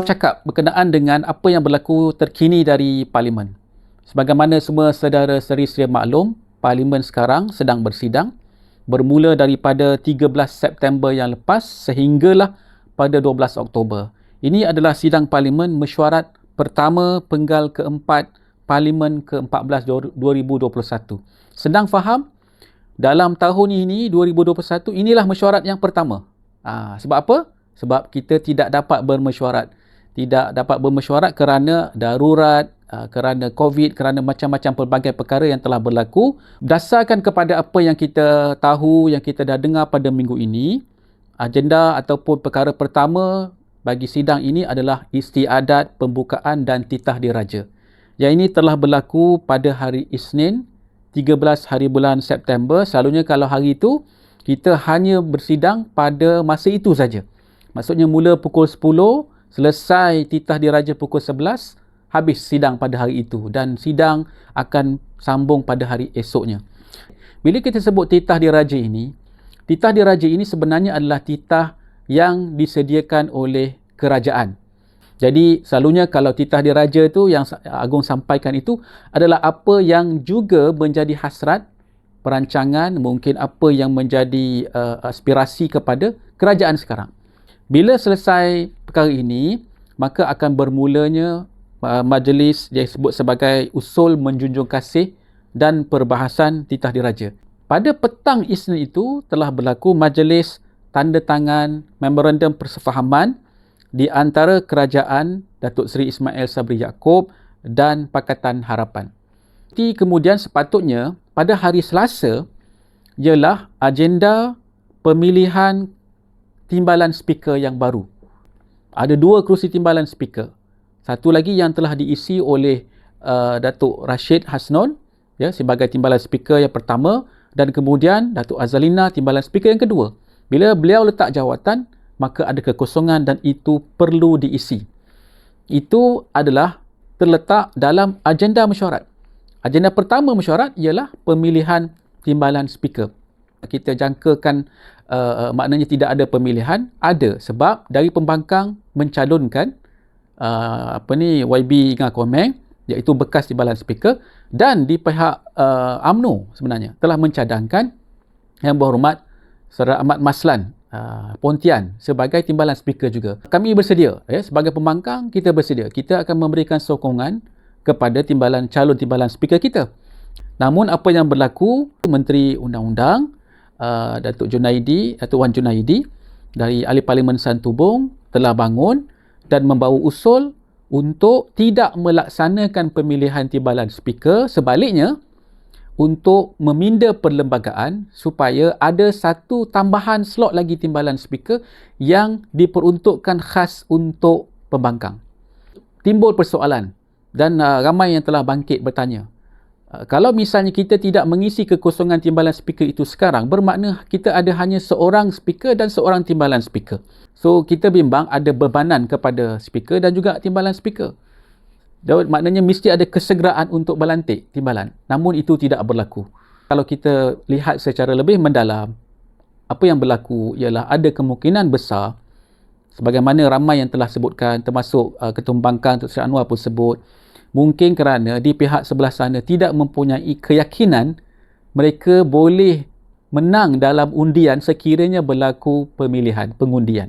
nak bercakap berkenaan dengan apa yang berlaku terkini dari Parlimen. Sebagaimana semua saudara seri maklum, Parlimen sekarang sedang bersidang bermula daripada 13 September yang lepas sehinggalah pada 12 Oktober. Ini adalah sidang Parlimen mesyuarat pertama penggal keempat Parlimen ke-14 2021. Sedang faham, dalam tahun ini 2021 inilah mesyuarat yang pertama. Sebab apa? Sebab kita tidak dapat bermesyuarat. Tidak dapat bermesyuarat kerana darurat, kerana COVID, kerana macam-macam pelbagai perkara yang telah berlaku. Berdasarkan kepada apa yang kita tahu, yang kita dah dengar pada minggu ini, agenda ataupun perkara pertama bagi sidang ini adalah istiadat, pembukaan dan titah diraja. Yang ini telah berlaku pada hari Isnin, 13 hari bulan September. Selalunya kalau hari itu, kita hanya bersidang pada masa itu saja. Maksudnya mula pukul 10, selesai titah diraja pukul 11, habis sidang pada hari itu dan sidang akan sambung pada hari esoknya. Bila kita sebut titah diraja ini sebenarnya adalah titah yang disediakan oleh kerajaan. Jadi selalunya kalau titah diraja itu yang Agung sampaikan itu adalah apa yang juga menjadi hasrat, perancangan, mungkin apa yang menjadi aspirasi kepada kerajaan sekarang. Bila selesai perkara ini, maka akan bermulanya majlis yang disebut sebagai usul menjunjung kasih dan perbahasan titah diraja. Pada petang Isnin itu telah berlaku majlis tanda tangan memorandum persefahaman di antara kerajaan Datuk Seri Ismail Sabri Yaakob dan Pakatan Harapan. Kemudian sepatutnya pada hari Selasa ialah agenda pemilihan timbalan speaker yang baru. Ada 2 kerusi timbalan speaker. Satu lagi yang telah diisi oleh Datuk Rashid Hasnon sebagai timbalan speaker yang pertama dan kemudian Datuk Azalina timbalan speaker yang kedua. Bila beliau letak jawatan, maka ada kekosongan dan itu perlu diisi. Itu adalah terletak dalam agenda mesyuarat. Agenda pertama mesyuarat ialah pemilihan timbalan speaker. Kita jangkakan maknanya tidak ada pemilihan, ada sebab dari pembangkang mencalonkan YB Inga Komeng iaitu bekas timbalan speaker dan di pihak UMNO sebenarnya telah mencadangkan Yang Berhormat Saudara Ahmad Maslan Pontian sebagai timbalan speaker juga. Kami bersedia sebagai pembangkang, kita bersedia. Kita akan memberikan sokongan kepada calon timbalan speaker kita. Namun apa yang berlaku, Menteri Undang-Undang Datuk Wan Junaidi dari Ahli Parlimen Santubong telah bangun dan membawa usul untuk tidak melaksanakan pemilihan timbalan speaker, sebaliknya untuk meminda perlembagaan supaya ada satu tambahan slot lagi timbalan speaker yang diperuntukkan khas untuk pembangkang. Timbul persoalan dan ramai yang telah bangkit bertanya, kalau misalnya kita tidak mengisi kekosongan timbalan speaker itu sekarang, bermakna kita ada hanya seorang speaker dan seorang timbalan speaker. So, kita bimbang ada bebanan kepada speaker dan juga timbalan speaker. Maknanya mesti ada kesegeraan untuk berlantik timbalan. Namun itu tidak berlaku. Kalau kita lihat secara lebih mendalam, apa yang berlaku ialah ada kemungkinan besar, sebagaimana ramai yang telah sebutkan, termasuk Ketua Pembangkang Dr. Sri Anwar pun sebut, mungkin kerana di pihak sebelah sana tidak mempunyai keyakinan mereka boleh menang dalam undian sekiranya berlaku pengundian.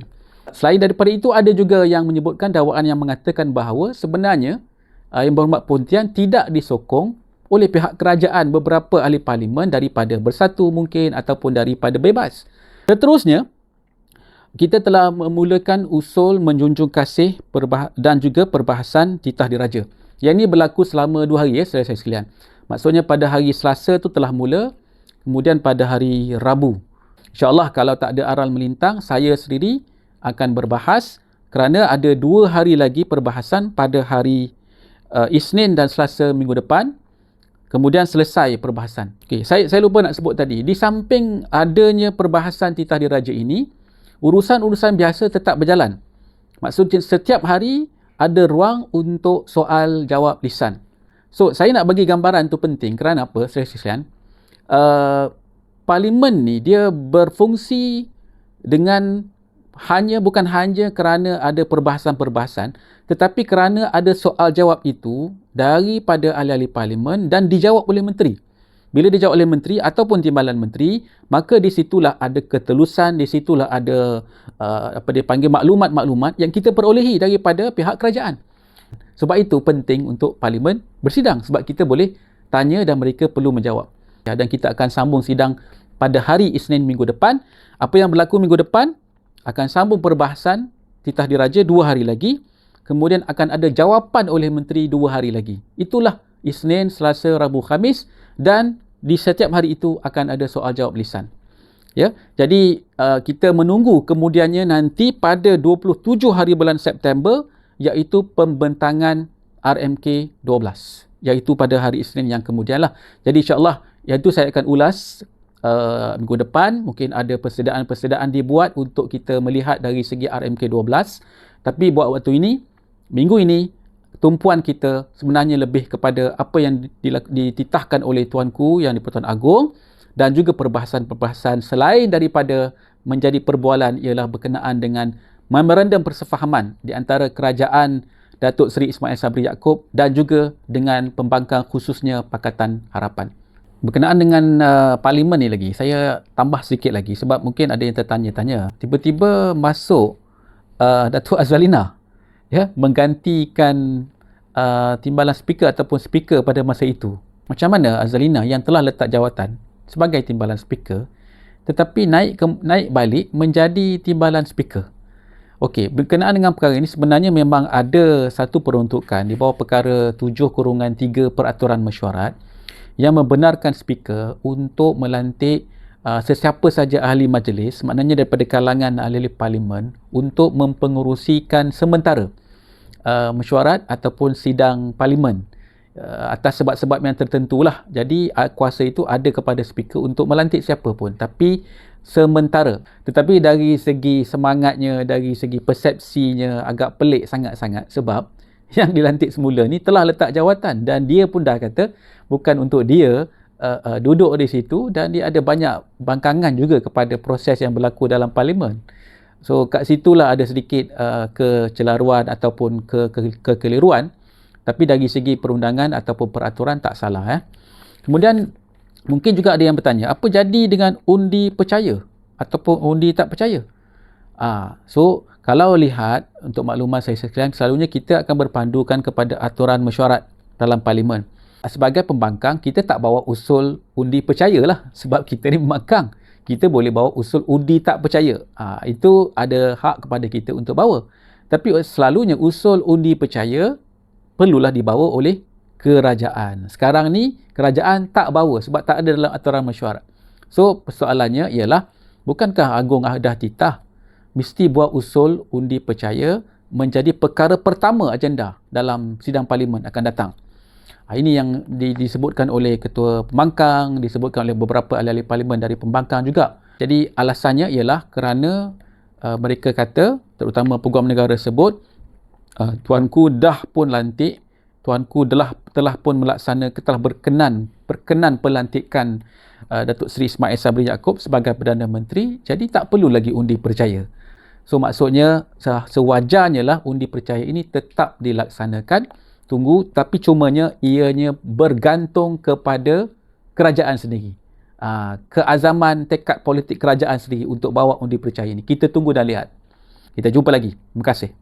Selain daripada itu, ada juga yang menyebutkan dakwaan yang mengatakan bahawa sebenarnya Yang Berhormat Pontian tidak disokong oleh pihak kerajaan beberapa ahli parlimen daripada Bersatu mungkin ataupun daripada Bebas. Seterusnya, kita telah memulakan usul menjunjung kasih dan juga perbahasan titah diraja. Yang ini berlaku selama 2 hari saudara sekalian. Maksudnya pada hari Selasa tu telah mula, kemudian pada hari Rabu. InsyaAllah kalau tak ada aral melintang, saya sendiri akan berbahas kerana ada 2 hari lagi perbahasan pada hari Isnin dan Selasa minggu depan. Kemudian selesai perbahasan. Okey, saya lupa nak sebut tadi. Di samping adanya perbahasan titah diraja ini, urusan-urusan biasa tetap berjalan. Maksudnya setiap hari ada ruang untuk soal jawab lisan. So, saya nak bagi gambaran tu penting kerana apa, saudara sekalian? Parlimen ni dia berfungsi dengan bukan hanya kerana ada perbahasan-perbahasan, tetapi kerana ada soal jawab itu daripada ahli-ahli parlimen dan dijawab oleh menteri. Bila dijawab oleh menteri ataupun timbalan menteri, maka di situlah ada ketelusan, di situlah ada apa dia panggil maklumat-maklumat yang kita perolehi daripada pihak kerajaan. Sebab itu penting untuk parlimen bersidang, sebab kita boleh tanya dan mereka perlu menjawab. Dan kita akan sambung sidang pada hari Isnin minggu depan. Apa yang berlaku minggu depan akan sambung perbahasan titah diraja 2 hari lagi. Kemudian akan ada jawapan oleh menteri 2 hari lagi. Itulah Isnin, Selasa, Rabu, Khamis, dan di setiap hari itu akan ada soal jawab lisan. Ya, jadi kita menunggu kemudiannya nanti pada 27 hari bulan September, iaitu pembentangan RMK 12, iaitu pada hari Isnin yang kemudianlah. Jadi insya-Allah iaitu saya akan ulas minggu depan. Mungkin ada persediaan-persediaan dibuat untuk kita melihat dari segi RMK 12. Tapi buat waktu ini, minggu ini, tumpuan kita sebenarnya lebih kepada apa yang dititahkan oleh Tuanku Yang di-Pertuan Agong, dan juga perbahasan-perbahasan selain daripada menjadi perbualan ialah berkenaan dengan memorandum persefahaman di antara kerajaan Datuk Seri Ismail Sabri Yaakob dan juga dengan pembangkang khususnya Pakatan Harapan. Berkenaan dengan parlimen ni lagi, saya tambah sedikit lagi sebab mungkin ada yang tertanya-tanya. Tiba-tiba masuk Datuk Azalina ya, menggantikan timbalan speaker ataupun speaker pada masa itu. Macam mana Azalina yang telah letak jawatan sebagai timbalan speaker tetapi naik balik menjadi timbalan speaker? Okey, berkenaan dengan perkara ini sebenarnya memang ada satu peruntukan di bawah perkara 7/3 Peraturan Mesyuarat yang membenarkan speaker untuk melantik sesiapa saja ahli majlis, maknanya daripada kalangan ahli parlimen, untuk mempengerusikan sementara mesyuarat ataupun sidang parlimen atas sebab-sebab yang tertentulah. Jadi kuasa itu ada kepada speaker untuk melantik siapa pun, tapi sementara. Tetapi dari segi semangatnya, dari segi persepsinya agak pelik sangat-sangat, sebab yang dilantik semula ni telah letak jawatan dan dia pun dah kata bukan untuk dia duduk di situ, dan dia ada banyak bangkangan juga kepada proses yang berlaku dalam parlimen. So kat situlah ada sedikit kecelaruan ataupun kekeliruan, tapi dari segi perundangan ataupun peraturan tak salah. Kemudian mungkin juga ada yang bertanya, apa jadi dengan undi percaya ataupun undi tak percaya? So kalau lihat, untuk makluman saya sekalian, selalunya kita akan berpandukan kepada aturan mesyuarat dalam parlimen. Sebagai pembangkang, kita tak bawa usul undi percaya lah, sebab kita ni pembangkang. Kita boleh bawa usul undi tak percaya. Itu ada hak kepada kita untuk bawa. Tapi selalunya usul undi percaya perlulah dibawa oleh kerajaan. Sekarang ni kerajaan tak bawa sebab tak ada dalam aturan mesyuarat. So persoalannya ialah, bukankah Agong dah titah mesti buat usul undi percaya menjadi perkara pertama agenda dalam sidang parlimen akan datang? Ini yang disebutkan oleh Ketua Pembangkang, disebutkan oleh beberapa ahli-ahli parlimen dari Pembangkang juga. Jadi alasannya ialah kerana mereka kata, terutama Peguam Negara sebut, Tuanku dah pun lantik, Tuanku telah pun telah berkenan pelantikan Datuk Seri Ismail Sabri Yaakob sebagai Perdana Menteri, jadi tak perlu lagi undi percaya. So maksudnya sewajarnya lah undi percaya ini tetap dilaksanakan, tunggu, tapi cumanya ianya bergantung kepada kerajaan sendiri. Keazaman tekad politik kerajaan sendiri untuk bawa undi percaya ini. Kita tunggu dan lihat. Kita jumpa lagi. Terima kasih.